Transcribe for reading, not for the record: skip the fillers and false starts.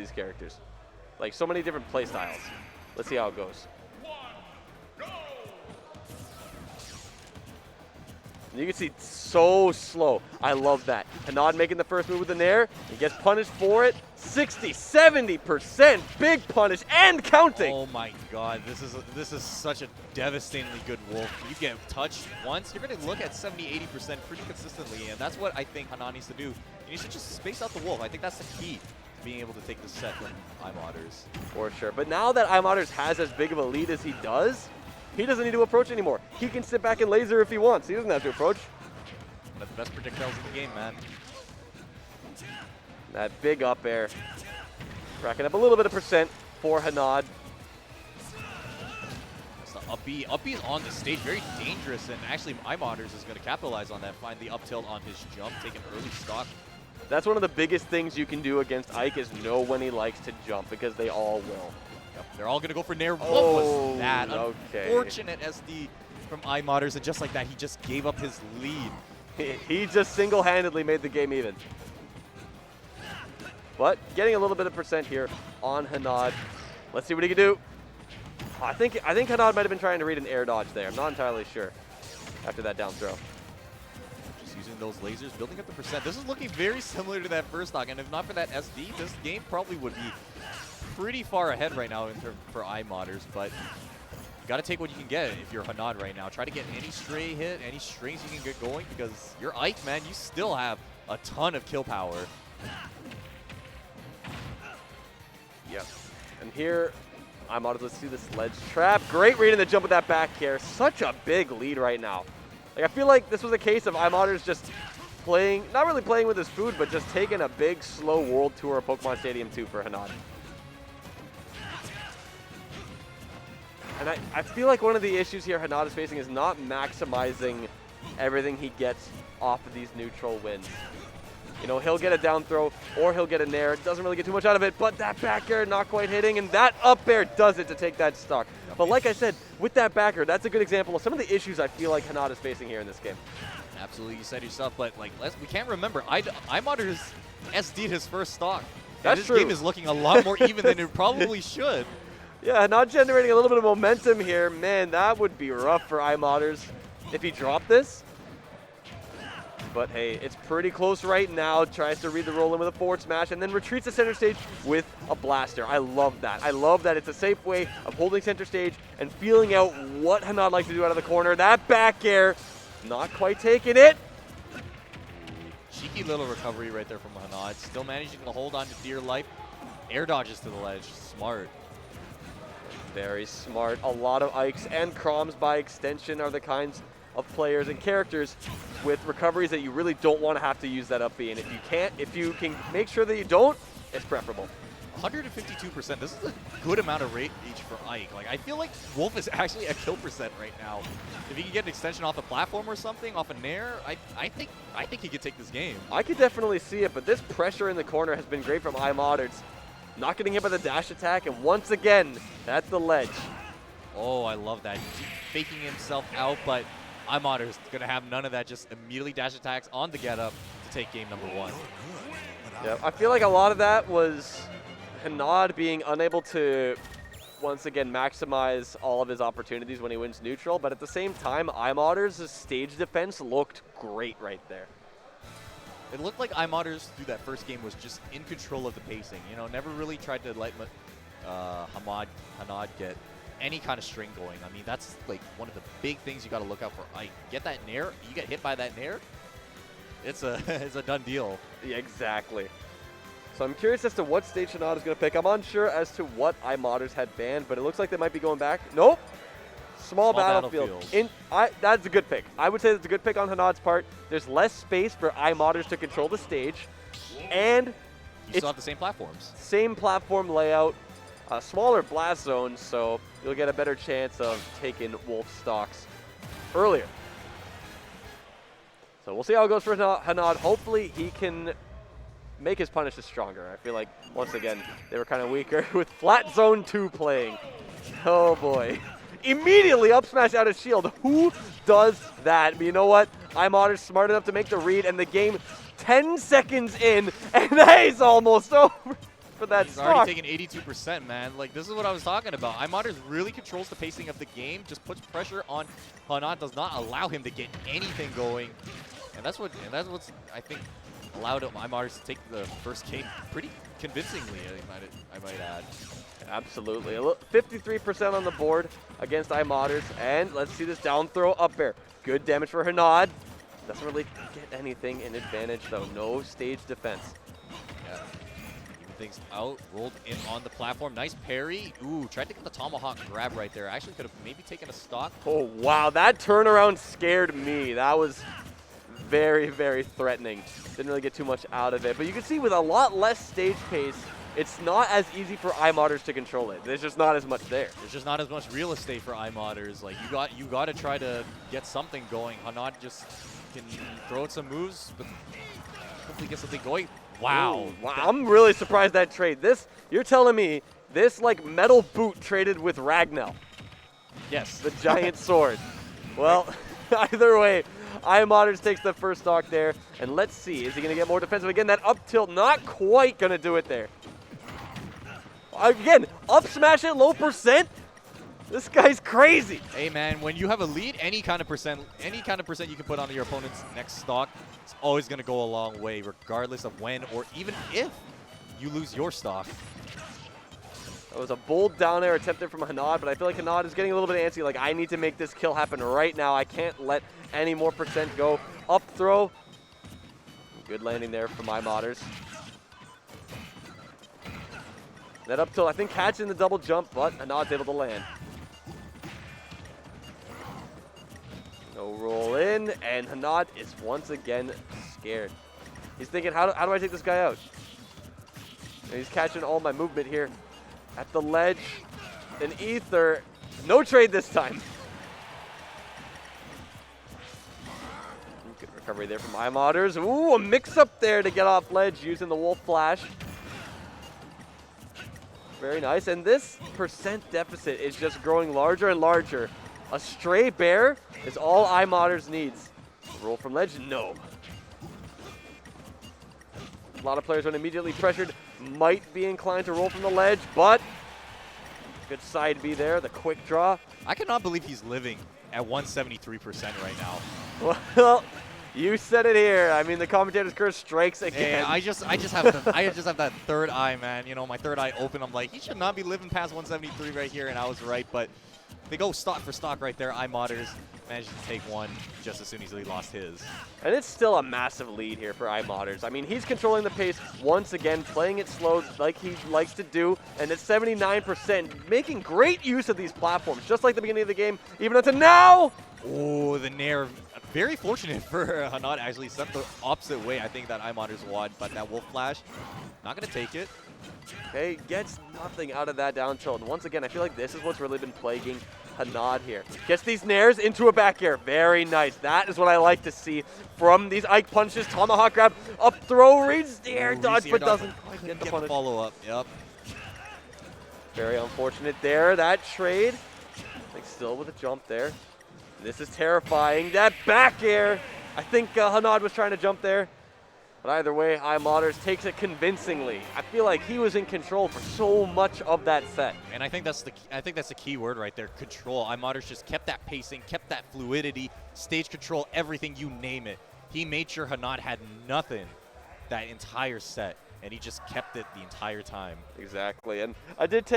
these characters. Like, so many different play styles. Let's see how it goes. You can see so slow. I love that. Hanad making the first move with the nair. He gets punished for it. 60, 70%. Big punish and counting. Oh my god, this is such a devastatingly good Wolf. You get touched once, you're going to look at 70, 80% pretty consistently, and that's what I think Hanad needs to do. He needs to just space out the Wolf. I think that's the key to being able to take the set from iModerz. For sure. But now that iModerz has as big of a lead as he does, he doesn't need to approach anymore. He can sit back and laser if he wants. He doesn't have to approach. One of the best projectiles in the game, man. That big up air. Racking up a little bit of percent for Hanad. That's the up B. Up B is on the stage, very dangerous, and actually iModerz is going to capitalize on that, find the up tilt on his jump, take an early stock. That's one of the biggest things you can do against Ike is know when he likes to jump, because they all will. Yep, they're all going to go for nair. What Oh, was that? okay. Unfortunate SD from iModerz, and just like that, he just gave up his lead. He just single-handedly made the game even. But getting a little bit of percent here on Hanad. Let's see what he can do. I think Hanad might have been trying to read an air dodge there. I'm not entirely sure after that down throw. Just using those lasers, building up the percent. This is looking very similar to that first stock, and if not for that SD, this game probably would be pretty far ahead right now for iModerz, but you got to take what you can get if you're Hanad right now. Try to get any stray hit, any strings you can get going, because you're Ike, man. You still have a ton of kill power. Yep. And here, iModerz, let's see this ledge trap. Great read in the jump with that back air. Such a big lead right now. Like, I feel like this was a case of iModerz just playing, not really playing with his food, but just taking a big, slow world tour of Pokemon Stadium 2 for Hanad. And I feel like one of the issues here Hanad is facing is not maximizing everything he gets off of these neutral wins. You know, he'll get a down throw or he'll get a nair. Doesn't really get too much out of it, but that back air not quite hitting, and that up air does it to take that stock. But like I said, with that back air, that's a good example of some of the issues I feel like Hanad is facing here in this game. Absolutely, you said yourself, but like we can't remember. iModerz SD'd his first stock. That's this true. game is looking a lot more even than it probably should. Yeah, not generating a little bit of momentum here. Man, that would be rough for iModerz if he dropped this. But hey, it's pretty close right now. Tries to read the roll in with a forward smash and then retreats to center stage with a blaster. I love that. I love that it's a safe way of holding center stage and feeling out what Hanad likes to do out of the corner. That back air, not quite taking it. Cheeky little recovery right there from Hanad. Still managing to hold on to dear life. Air dodges to the ledge. Smart. Very smart. A lot of Ikes and Chroms by extension are the kinds of players and characters with recoveries that you really don't want to have to use that up B. And if you can make sure that you don't, it's preferable. 152%. This is a good amount of rate reach for Ike. Like, I feel like Wolf is actually at kill percent right now. If he can get an extension off a platform or something, off a nair, I think he could take this game. I could definitely see it, but this pressure in the corner has been great from iModerz. Not getting hit by the dash attack, and once again, that's the ledge. Oh, I love that. He's faking himself out, but iModerz is going to have none of that. Just immediately dash attacks on the get up to take game number one. Yeah, I feel like a lot of that was Hanad being unable to, once again, maximize all of his opportunities when he wins neutral, but at the same time, iModerz's stage defense looked great right there. It looked like iModerz through that first game was just in control of the pacing. You know, never really tried to let Hanad get any kind of string going. I mean, that's like one of the big things you got to look out for Ike. Get that nair, you get hit by that nair, it's a done deal. Yeah, exactly. So I'm curious as to what stage Hanad is going to pick. I'm unsure as to what iModerz had banned, but it looks like they might be going back. Nope. Small battlefield. That's a good pick. I would say that's a good pick on Hanad's part. There's less space for iModerz to control the stage, and you still have the same platforms. Same platform layout, smaller blast zones, so you'll get a better chance of taking Wolf stocks earlier. So we'll see how it goes for Hanad. Hopefully he can make his punishes stronger. I feel like, once again, they were kind of weaker with flat zone 2 playing. Oh boy. Immediately up smash out of shield. Who does that? But you know what? iModerz smart enough to make the read, and the game 10 seconds in, and that is almost over. for that He's stock. already taken 82%, man. Like, this is what I was talking about. iModerz really controls the pacing of the game, just puts pressure on Hanad, does not allow him to get anything going. And that's what's, I think, allowed iModerz to take the first game pretty convincingly, I might add. Absolutely. 53% on the board against iModerz. And let's see this down throw up air. Good damage for Hanad. Doesn't really get anything in advantage, though. No stage defense. Yeah. Even things out, rolled in on the platform. Nice parry. Ooh, tried to get the tomahawk grab right there. Actually could have maybe taken a stock. Oh, wow. That turnaround scared me. That was very, very threatening. Didn't really get too much out of it. But you can see with a lot less stage pace, it's not as easy for iModerz to control it. There's just not as much there. There's just not as much real estate for iModerz. Like, you got to try to get something going. Hanad just can throw out some moves, but hopefully get something going. Wow. Ooh, wow. I'm really surprised that trade. You're telling me this like metal boot traded with Ragnell. Yes. The giant sword. Well, either way, iModerz takes the first stock there. And let's see, is he going to get more defensive? Again, that up tilt, not quite going to do it there. Again, up smash at low percent. This guy's crazy. Hey man, when you have a lead, any kind of percent you can put on your opponent's next stock, it's always going to go a long way, regardless of when or even if you lose your stock. That was a bold down air attempted from Hanad, but I feel like Hanad is getting a little bit antsy. Like, I need to make this kill happen right now. I can't let any more percent go. Up throw. Good landing there from iModerz. That up tilt, I think, catching the double jump, but Hanad's able to land. No roll in, and Hanad is once again scared. He's thinking, how do I take this guy out? And he's catching all my movement here. At the ledge, an ether. No trade this time. Good recovery there from iModerz. Ooh, a mix-up there to get off ledge using the wolf flash. Very nice, and this percent deficit is just growing larger and larger. A stray bear is all iModerz needs. Roll from ledge? No. A lot of players, when immediately pressured, might be inclined to roll from the ledge, but good side B there, the quick draw. I cannot believe he's living at 173% right now. Well, you said it here. I mean, the commentator's curse strikes again. Hey, I just have that third eye, man. You know, my third eye open. I'm like, he should not be living past 173 right here, and I was right. But they go stock for stock right there. iModerz managed to take one just as soon as he lost his. And it's still a massive lead here for iModerz. I mean, he's controlling the pace once again, playing it slow like he likes to do, and at 79%, making great use of these platforms, just like the beginning of the game, even up to now. Oh, the Nair. Very fortunate for Hanad, actually set the opposite way. I think that iModerz won, but that wolf flash, not going to take it. Okay, gets nothing out of that down tilt. And once again, I feel like this is what's really been plaguing Hanad here. Gets these nairs into a back air. Very nice. That is what I like to see from these Ike punches. Tomahawk grab, up throw, reads the air dodge, but doesn't quite get the punish. Follow-up, yep. Very unfortunate there. That trade, like still with a jump there. This is terrifying. That back air. I think Hanad was trying to jump there. But either way, iModerz takes it convincingly. I feel like he was in control for so much of that set. And I think that's the key word right there, control. iModerz just kept that pacing, kept that fluidity, stage control, everything, you name it. He made sure Hanad had nothing that entire set, and he just kept it the entire time. Exactly. And I did take